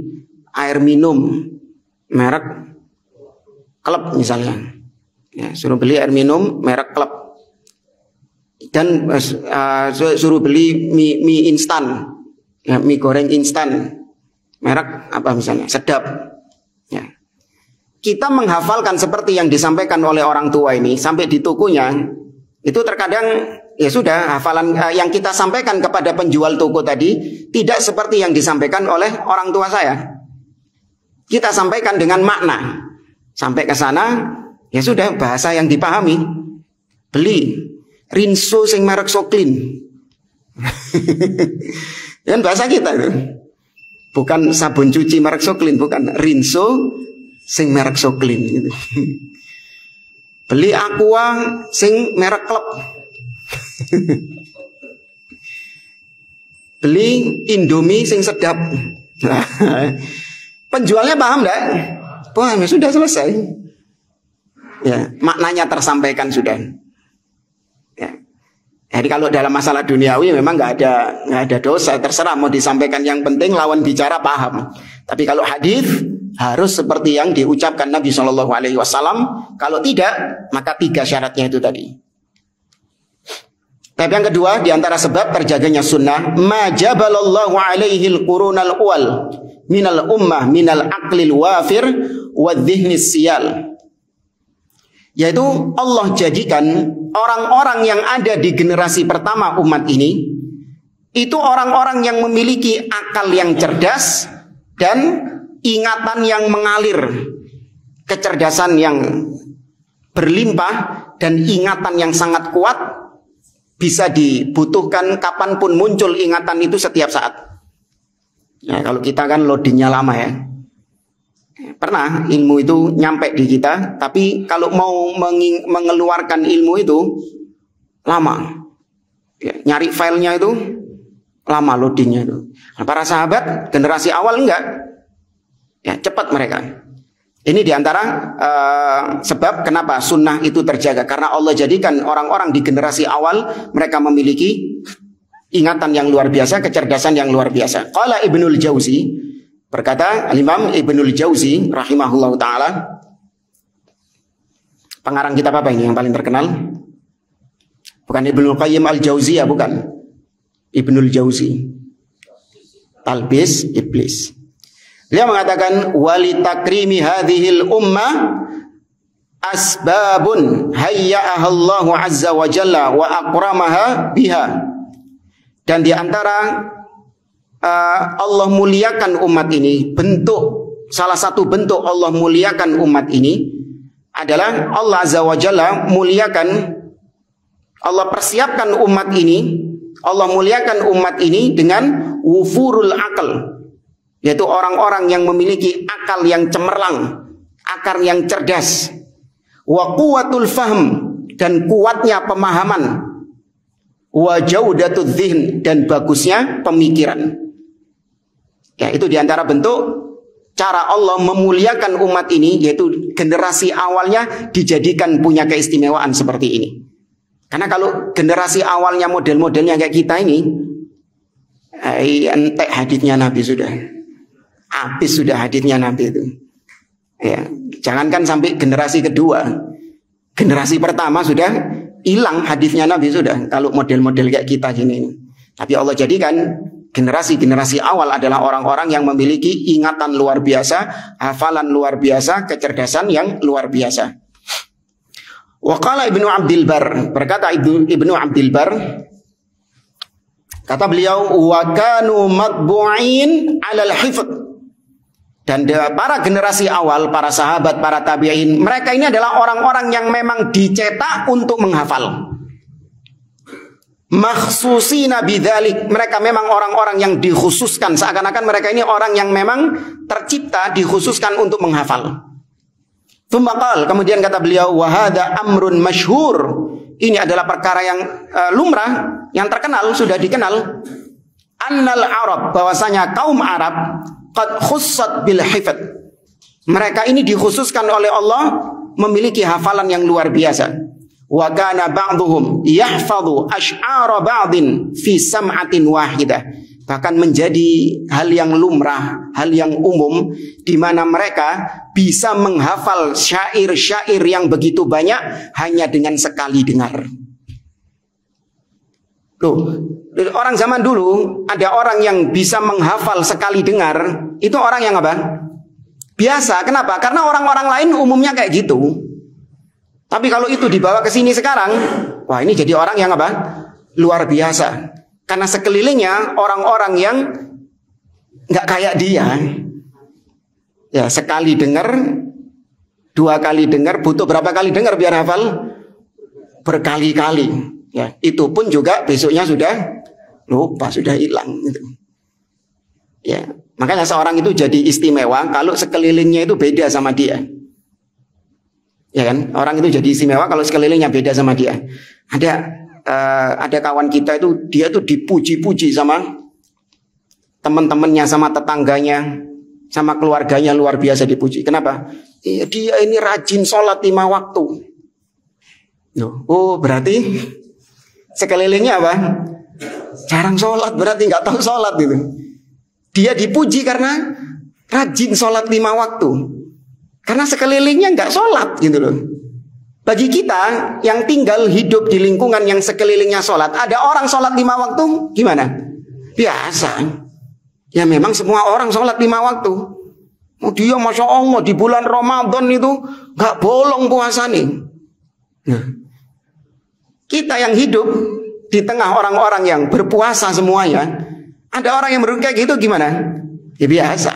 [SPEAKER 1] air minum merek Klub misalnya, ya, suruh beli air minum merek Klub. Dan suruh beli mie instan, ya, mie goreng instan merek apa misalnya, Sedap. Ya. Kita menghafalkan seperti yang disampaikan oleh orang tua ini sampai di tokonya, itu terkadang ya sudah hafalan yang kita sampaikan kepada penjual toko tadi tidak seperti yang disampaikan oleh orang tua saya. Kita sampaikan dengan makna. Sampai ke sana ya sudah bahasa yang dipahami. Beli Rinso sing merek Soklin. Kan bahasa kita itu. Bukan sabun cuci merek Soklin, bukan, Rinso sing merek Soklin gitu. Beli Aqua sing merek Klub. Beli Indomie sing Sedap. Penjualnya paham enggak? Wah, sudah selesai. Ya, maknanya tersampaikan sudah. Ya. Jadi kalau dalam masalah duniawi memang nggak ada dosa, terserah mau disampaikan, yang penting lawan bicara paham. Tapi kalau hadis harus seperti yang diucapkan Nabi Shallallahu Alaihi Wasallam. Kalau tidak, maka 3 syaratnya itu tadi. Tapi yang kedua, diantara sebab terjaganya sunnah, majabalallahu alaihil qurunal uwal minal ummah minal aqlil wafir wadhihnis siyal. Yaitu Allah jadikan orang-orang yang ada di generasi pertama umat ini itu orang-orang yang memiliki akal yang cerdas dan ingatan yang mengalir, kecerdasan yang berlimpah dan ingatan yang sangat kuat, bisa dibutuhkan kapanpun muncul ingatan itu setiap saat. Ya, kalau kita kan loadingnya lama ya. Pernah ilmu itu nyampe di kita, tapi kalau mau mengeluarkan ilmu itu lama. Ya, nyari filenya itu lama loadingnya itu. Nah, para sahabat generasi awal enggak, ya cepat mereka. Ini diantara sebab kenapa sunnah itu terjaga, karena Allah jadikan orang-orang di generasi awal mereka memiliki ingatan yang luar biasa, kecerdasan yang luar biasa. Qala Ibnul Jauzi, berkata Al-Imam Ibnul Jauzi rahimahullah ta'ala, pengarang kitab apa ini yang paling terkenal? Bukan Ibnul Qayyim Al-Jauziyah, bukan. Ibnul Jauzi, Talbis Iblis. Dia mengatakan wali takrimi hadhil ummah asbabun hayya'ahallahu azza wa jalla wa akramaha biha. Dan di antara Allah muliakan umat ini, salah satu bentuk Allah muliakan umat ini adalah Allah azza wa jalla muliakan, Allah persiapkan umat ini, Allah muliakan umat ini dengan wufurul akal, yaitu orang-orang yang memiliki akal yang cemerlang, akal yang cerdas, wa quwwatul fahm, dan kuatnya pemahaman, wa jaudatud dzihn, dan bagusnya pemikiran. Ya, itu diantara bentuk cara Allah memuliakan umat ini, yaitu generasi awalnya dijadikan punya keistimewaan seperti ini. Karena kalau generasi awalnya model-modelnya kayak kita ini, entek haditsnya Nabi sudah. Habis sudah haditsnya Nabi itu. Ya, jangankan sampai generasi kedua. Generasi pertama sudah hilang haditsnya Nabi sudah. Kalau model-model kayak kita gini. Tapi Allah jadikan generasi-generasi awal adalah orang-orang yang memiliki ingatan luar biasa, hafalan luar biasa, kecerdasan yang luar biasa. Wa qala Ibnu Abdul Bar, berkata Ibnu Abdul Bar, kata beliau, wa kanu matbu'in 'alal hifdz. Dan para generasi awal, para sahabat, para tabi'in, mereka ini adalah orang-orang yang memang dicetak untuk menghafal. Makhsusina bidzalik, mereka memang orang-orang yang dikhususkan, seakan-akan mereka ini orang yang memang tercipta dikhususkan untuk menghafal. Tsumma kemudian kata beliau, wa hadza amrun masyhur, ini adalah perkara yang lumrah, yang terkenal, sudah dikenal. Annal Arab, bahwasanya kaum Arab qad khussat bil hifdz, mereka ini dikhususkan oleh Allah memiliki hafalan yang luar biasa. Wa kana ba'dhum yahfadhu asy'ara ba'din fi sam'atin wahidah, bahkan menjadi hal yang lumrah, hal yang umum, di mana mereka bisa menghafal syair-syair yang begitu banyak hanya dengan sekali dengar. Loh, orang zaman dulu ada orang yang bisa menghafal sekali dengar, itu orang yang apa? Biasa. Kenapa? Karena orang-orang lain umumnya kayak gitu. Tapi kalau itu dibawa ke sini sekarang, wah ini jadi orang yang apa? Luar biasa. Karena sekelilingnya orang-orang yang nggak kayak dia. Ya, sekali dengar, 2 kali dengar, butuh berapa kali dengar biar hafal? Berkali-kali. Ya, itu pun juga besoknya sudah lupa, sudah hilang. Gitu. Ya, makanya seorang itu jadi istimewa kalau sekelilingnya itu beda sama dia. Ya kan, orang itu jadi istimewa kalau sekelilingnya beda sama dia. Ada kawan kita itu, dia tuh dipuji-puji sama teman-temannya, sama tetangganya, sama keluarganya, luar biasa dipuji. Kenapa? Dia ini rajin sholat 5 waktu. Oh, berarti sekelilingnya apa? Jarang sholat, berarti nggak tahu sholat gitu. Dia dipuji karena rajin sholat 5 waktu. Karena sekelilingnya nggak sholat gitu loh. Bagi kita yang tinggal hidup di lingkungan yang sekelilingnya sholat, ada orang sholat 5 waktu, gimana? Biasa. Ya memang semua orang sholat 5 waktu. Oh, dia Masya Allah di bulan Ramadan itu nggak bolong puasa nih. Nah, kita yang hidup di tengah orang-orang yang berpuasa semuanya, ada orang yang kayak gitu gimana? Ya biasa.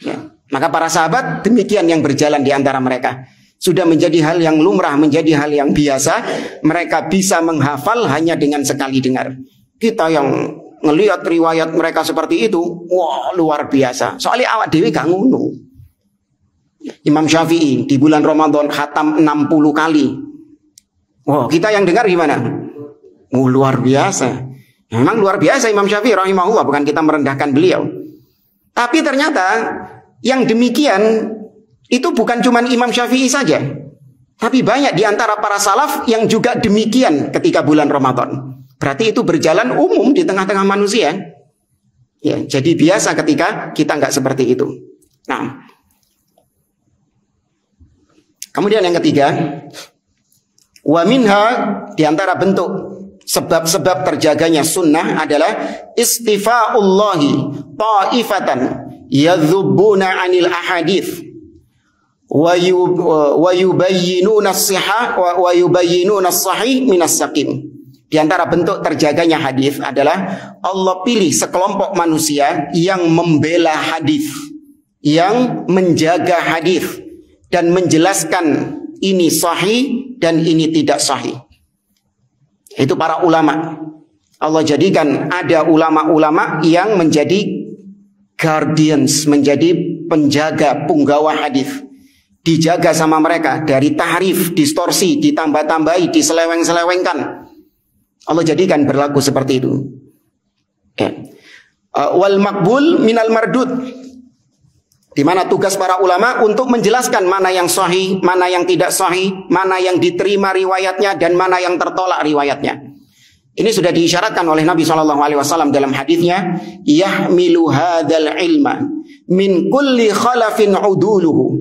[SPEAKER 1] Ya. Maka para sahabat demikian yang berjalan di antara mereka. Sudah menjadi hal yang lumrah, menjadi hal yang biasa. Mereka bisa menghafal hanya dengan sekali dengar. Kita yang ngelihat riwayat mereka seperti itu, wah luar biasa. Soalnya awak dewi gak ngono. Imam Syafi'i di bulan Ramadan khatam 60 kali. Wah, kita yang dengar gimana? Oh, luar biasa. Memang luar biasa Imam Syafi'i rahimahullah, bukan kita merendahkan beliau. Tapi ternyata yang demikian itu bukan cuma Imam Syafi'i saja, tapi banyak di antara para salaf yang juga demikian ketika bulan Ramadan. Berarti itu berjalan umum di tengah-tengah manusia. Ya, jadi biasa ketika kita nggak seperti itu. Nah, kemudian yang ketiga, wa minha, di antara bentuk sebab-sebab terjaganya sunnah adalah istifa'ullahi ta'ifatan yadhubbuna 'anil ahadits wa yubayyinuna as-sihah wa yubayyinuna as-sahih minas saqim. Di antara bentuk terjaganya hadis adalah Allah pilih sekelompok manusia yang membela hadis, yang menjaga hadis dan menjelaskan ini sahih dan ini tidak sahih. Itu para ulama. Allah jadikan ada ulama-ulama yang menjadi guardians, menjadi penjaga, punggawa hadis. Dijaga sama mereka dari tahrif, distorsi, ditambah-tambahi, diseleweng-selewengkan. Allah jadikan berlaku seperti itu. Ya. Wal makbul minal mardud, di mana tugas para ulama untuk menjelaskan mana yang sahih, mana yang tidak sahih, mana yang diterima riwayatnya dan mana yang tertolak riwayatnya. Ini sudah diisyaratkan oleh Nabi SAW dalam hadisnya, yahmilu hadzal ilma min kulli khalafin uduluhu.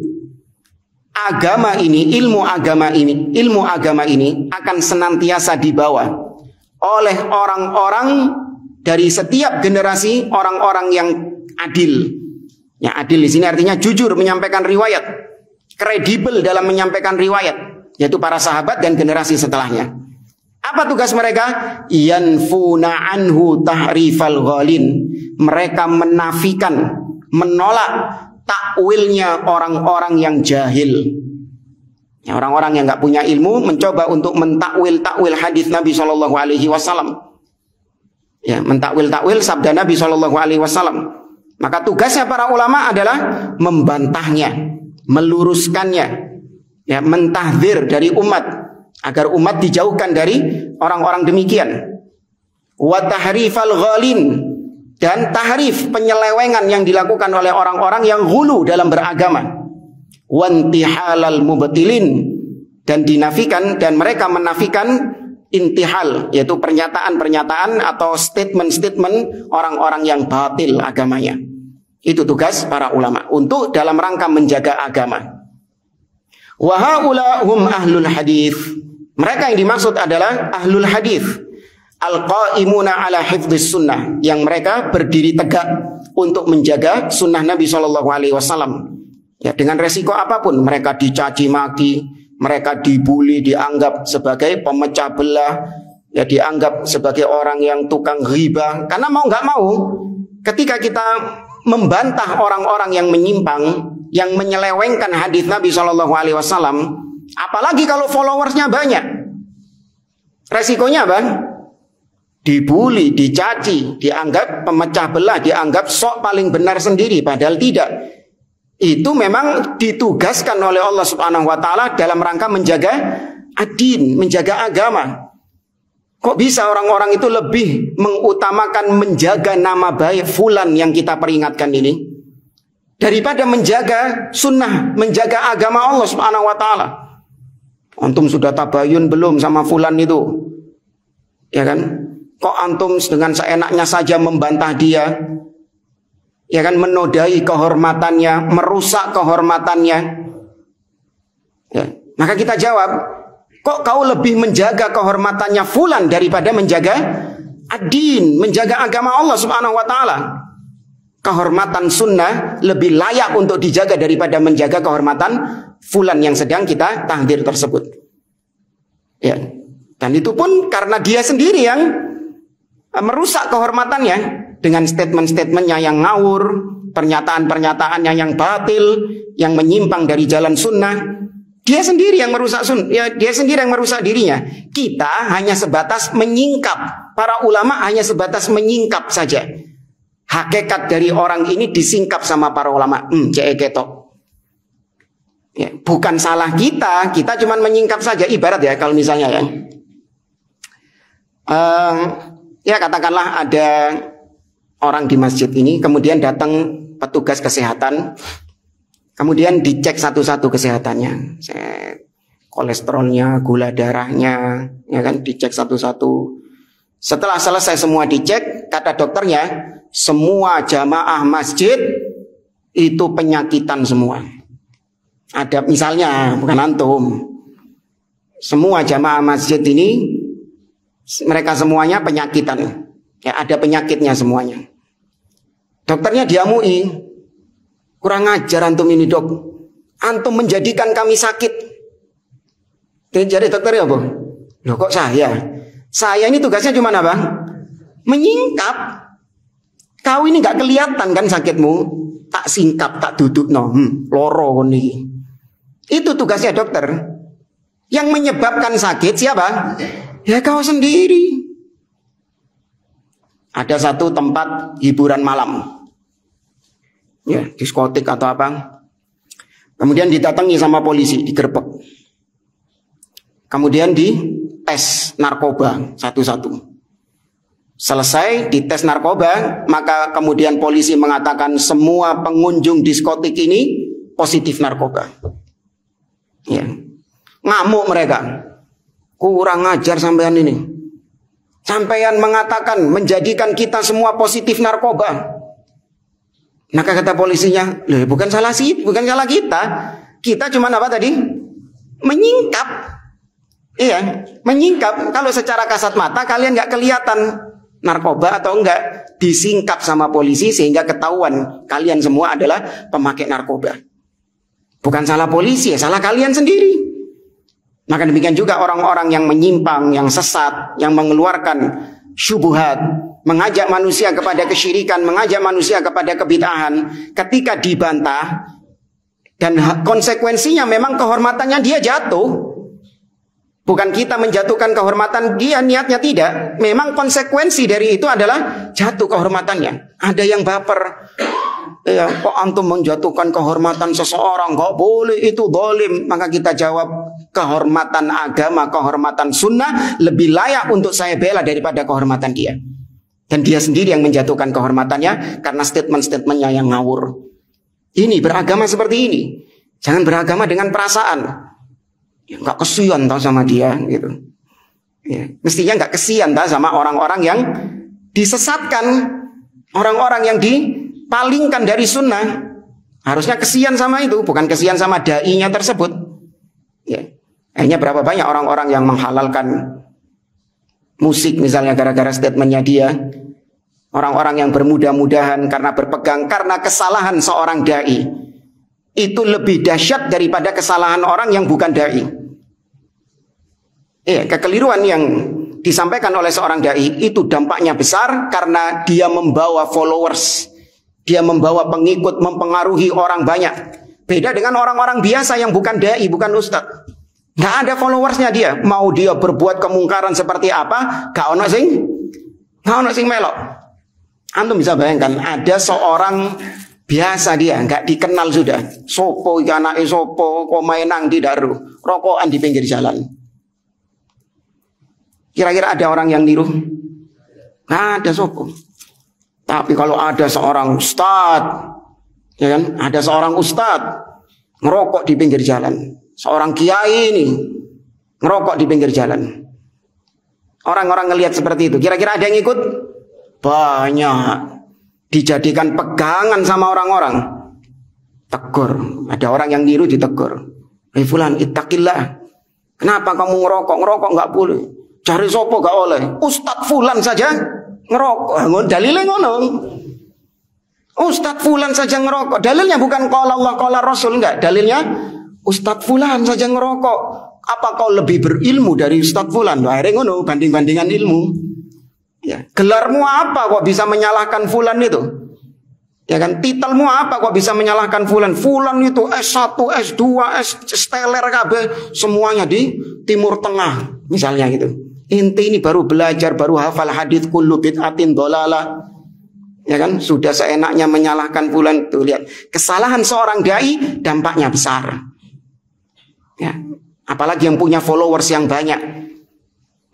[SPEAKER 1] Agama ini, ilmu agama ini akan senantiasa dibawa oleh orang-orang dari setiap generasi, orang-orang yang adil. Ya, adil di sini artinya jujur menyampaikan riwayat, kredibel dalam menyampaikan riwayat, yaitu para sahabat dan generasi setelahnya. Apa tugas mereka? Yanfuna anhu tahrifal ghalin. Mereka menafikan, menolak takwilnya orang-orang yang jahil. Ya, orang-orang yang nggak punya ilmu mencoba untuk mentakwil hadis Nabi SAW. Ya, mentakwil sabda Nabi SAW. Maka tugasnya para ulama adalah membantahnya, meluruskannya, ya, mentahdzir dari umat agar umat dijauhkan dari orang-orang demikian. Wa tahrifal ghalin, dan tahrif, penyelewengan yang dilakukan oleh orang-orang yang ghulu dalam beragama. Wantihalal mubtilin, dan dinafikan, dan mereka menafikan intihal, yaitu pernyataan-pernyataan atau statement-statement orang-orang yang batil agamanya. Itu tugas para ulama untuk dalam rangka menjaga agama. Wa haula hum ahlul hadis. Mereka yang dimaksud adalah ahlul hadis, al-qaimuna ala hifdhis sunnah, yang mereka berdiri tegak untuk menjaga sunnah Nabi SAW. Ya, dengan resiko apapun, mereka dicaci maki, mereka dibully, dianggap sebagai pemecah belah, ya, dianggap sebagai orang yang tukang ghibah. Karena mau nggak mau, ketika kita membantah orang-orang yang menyimpang, yang menyelewengkan hadis Nabi SAW, apalagi kalau followersnya banyak, resikonya apa? Dibully, dicaci, dianggap pemecah belah, dianggap sok paling benar sendiri, padahal tidak. Itu memang ditugaskan oleh Allah Subhanahu wa taala dalam rangka menjaga ad-din, menjaga agama. Kok bisa orang-orang itu lebih mengutamakan menjaga nama baik fulan yang kita peringatkan ini daripada menjaga sunnah, menjaga agama Allah Subhanahu wa taala? Antum sudah tabayun belum sama fulan itu? Ya kan? Kok antum dengan seenaknya saja membantah dia? Ya kan, menodai kehormatannya, merusak kehormatannya. Ya. Maka kita jawab, kok kau lebih menjaga kehormatannya fulan daripada menjaga ad-din, menjaga agama Allah Subhanahu wa taala? Kehormatan sunnah lebih layak untuk dijaga daripada menjaga kehormatan fulan yang sedang kita tahdir tersebut. Ya. Dan itu pun karena dia sendiri yang merusak kehormatannya dengan statement-statementnya yang ngawur, pernyataan-pernyataannya yang batil, yang menyimpang dari jalan sunnah. Dia sendiri yang merusak dia sendiri yang merusak dirinya. Kita hanya sebatas menyingkap. Para ulama hanya sebatas menyingkap saja. Hakikat dari orang ini disingkap sama para ulama. Ketok. Ya, bukan salah kita cuma menyingkap saja. Ibarat ya, kalau misalnya ya. Ya katakanlah ada orang di masjid ini, kemudian datang petugas kesehatan, kemudian dicek satu-satu kesehatannya, kolesterolnya, gula darahnya, ya kan, dicek satu-satu. Setelah selesai semua dicek, kata dokternya, semua jamaah masjid itu penyakitan semua. Ada misalnya, bukan antum, semua jamaah masjid ini mereka semuanya penyakitan. Ya, ada penyakitnya semuanya. Dokternya dia MUI. Kurang ajar antum ini, dok. Antum menjadikan kami sakit. Jadi dokternya apa? Loh, kok saya? Saya ini tugasnya cuma apa? Menyingkap. Kau ini gak kelihatan kan sakitmu? Tak singkap, tak duduk no. Loro ini. Itu tugasnya dokter. Yang menyebabkan sakit siapa? Ya kau sendiri. Ada satu tempat hiburan malam. ya, diskotik atau apa. Kemudian didatangi sama polisi, digerebek. Kemudian dites narkoba satu-satu. Selesai dites narkoba, maka kemudian polisi mengatakan semua pengunjung diskotik ini positif narkoba. Ya. Ngamuk mereka. Kurang ajar sampean ini. Sampean mengatakan menjadikan kita semua positif narkoba. Maka kata polisinya, loh bukan salah kita. Kita cuma apa tadi? Menyingkap. Iya, menyingkap. Kalau secara kasat mata kalian nggak kelihatan narkoba atau enggak, disingkap sama polisi sehingga ketahuan kalian semua adalah pemakai narkoba. Bukan salah polisi, ya salah kalian sendiri. Maka demikian juga orang-orang yang menyimpang, yang sesat, yang mengeluarkan syubhat, mengajak manusia kepada kesyirikan, mengajak manusia kepada kebid'ahan, ketika dibantah dan konsekuensinya memang kehormatannya dia jatuh. Bukan kita menjatuhkan kehormatan dia, niatnya tidak. Memang konsekuensi dari itu adalah jatuh kehormatannya. Ada yang baper, ya, kok antum menjatuhkan kehormatan seseorang, kok boleh, itu zalim. Maka kita jawab, kehormatan agama, kehormatan sunnah lebih layak untuk saya bela daripada kehormatan dia. Dan dia sendiri yang menjatuhkan kehormatannya karena statement-statementnya yang ngawur. Ini beragama seperti ini. Jangan beragama dengan perasaan. Ya, nggak kesian tau sama dia gitu. Ya, mestinya nggak kesian tau sama orang-orang yang disesatkan, orang-orang yang dipalingkan dari sunnah. Harusnya kesian sama itu, bukan kesian sama dai-nya tersebut. Ya. Hanya berapa banyak orang-orang yang menghalalkan musik misalnya gara-gara statementnya dia. Orang-orang yang bermudah-mudahan karena berpegang karena kesalahan seorang dai. Itu lebih dahsyat daripada kesalahan orang yang bukan dai. Kekeliruan yang disampaikan oleh seorang dai itu dampaknya besar karena dia membawa followers, dia membawa pengikut, mempengaruhi orang banyak. Beda dengan orang-orang biasa yang bukan dai, bukan ustadz. Nggak ada followersnya dia. Mau dia berbuat kemungkaran seperti apa, gak ono sing melok. Antum bisa bayangkan ada seorang biasa dia, nggak dikenal sudah. Sopo anake sopo, kok mainang di daru, rokokan di pinggir jalan. Kira-kira ada orang yang niru? Nggak ada sopo. Tapi kalau ada seorang ustadz, ya kan? Ada seorang ustadz ngerokok di pinggir jalan. Seorang kiai ini ngerokok di pinggir jalan. Orang-orang ngelihat seperti itu. Kira-kira ada yang ikut? Banyak. Dijadikan pegangan sama orang-orang. Tegur. Ada orang yang niru ditegur. Hei fulan, ittaqillah. Kenapa kamu ngerokok? Ngerokok nggak boleh. Cari sopo nggak oleh. Ustadz fulan saja ngerokok. Dalilnya ngono. Ustadz fulan saja ngerokok. Dalilnya bukan qala Allah qala Rasul, enggak. Dalilnya Ustadz fulan saja ngerokok. Apa kau lebih berilmu dari Ustadz fulan? Akhirnya ngono, banding-bandingan ilmu. Ya, gelarmu apa kok bisa menyalahkan fulan itu? Ya kan, titelmu apa kok bisa menyalahkan fulan? Fulan itu S1, S2, S-steller KB, semuanya di Timur Tengah, misalnya gitu. Inti ini baru belajar, baru hafal hadits kullu bid'atin dhalalah. Ya kan, sudah seenaknya menyalahkan fulan. Tuh lihat, kesalahan seorang dai dampaknya besar. Ya, apalagi yang punya followers yang banyak.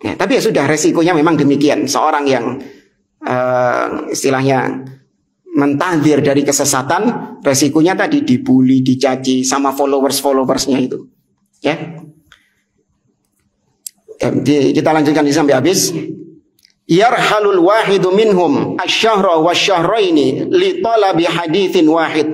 [SPEAKER 1] Ya, tapi ya sudah, resikonya memang demikian. Seorang yang istilahnya mentahdir dari kesesatan, resikonya tadi dibully, dicaci sama followersnya itu. Ya. Kita lanjutkan sampai habis. Yarhalul wahidu minhum asyahra wasyahraini li talabi haditsin wahid.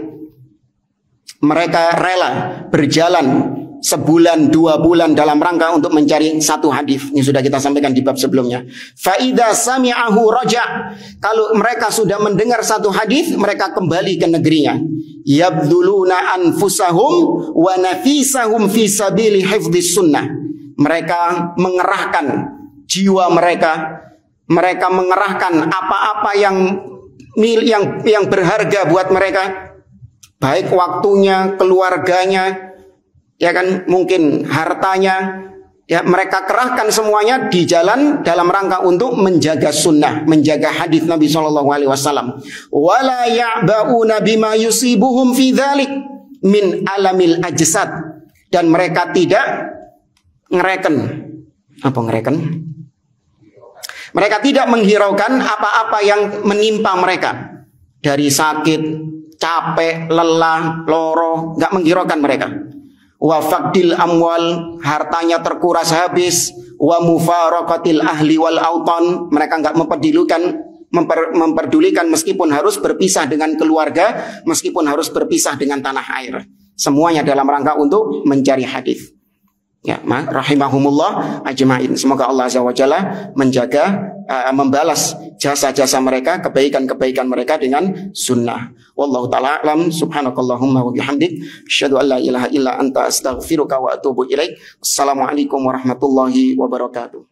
[SPEAKER 1] Mereka rela berjalan sebulan, 2 bulan dalam rangka untuk mencari satu hadis. Ini sudah kita sampaikan di bab sebelumnya. Fa idza sami'ahu raja'. Kalau mereka sudah mendengar satu hadis, mereka kembali ke negerinya. Yabduluna anfusahum wa nafisahum fi sabili hifdhis sunnah. Mereka mengerahkan jiwa mereka. Mereka mengerahkan apa-apa yang berharga buat mereka. Baik waktunya, keluarganya, ya kan, mungkin hartanya, Ya, mereka kerahkan semuanya di jalan dalam rangka untuk menjaga sunnah, menjaga hadis Nabi SAW. Wala ya'ba'una bima yusibuhum fi dzalik min alamil ajsad. Dan mereka tidak ngereken. Apa ngereken? Mereka tidak menghiraukan apa-apa yang menimpa mereka. Dari sakit, capek, lelah, loro, nggak menghiraukan mereka. Wa faqdil amwal, hartanya terkuras habis, wa mufaraqatil ahli wal autan, mereka enggak memperdulikan meskipun harus berpisah dengan keluarga, meskipun harus berpisah dengan tanah air. Semuanya dalam rangka untuk mencari hadis. Ya, rahimahumullah ajma'in. Semoga Allah Azza wa Jalla menjaga, membalas jasa-jasa mereka, kebaikan-kebaikan mereka dengan sunnah. Wallahu ta'ala alam. Subhanakallahumma wa bihamdik, asyhadu an la ilaha illa anta astaghfiruka wa atubu ilaik. Assalamualaikum warahmatullahi wabarakatuh.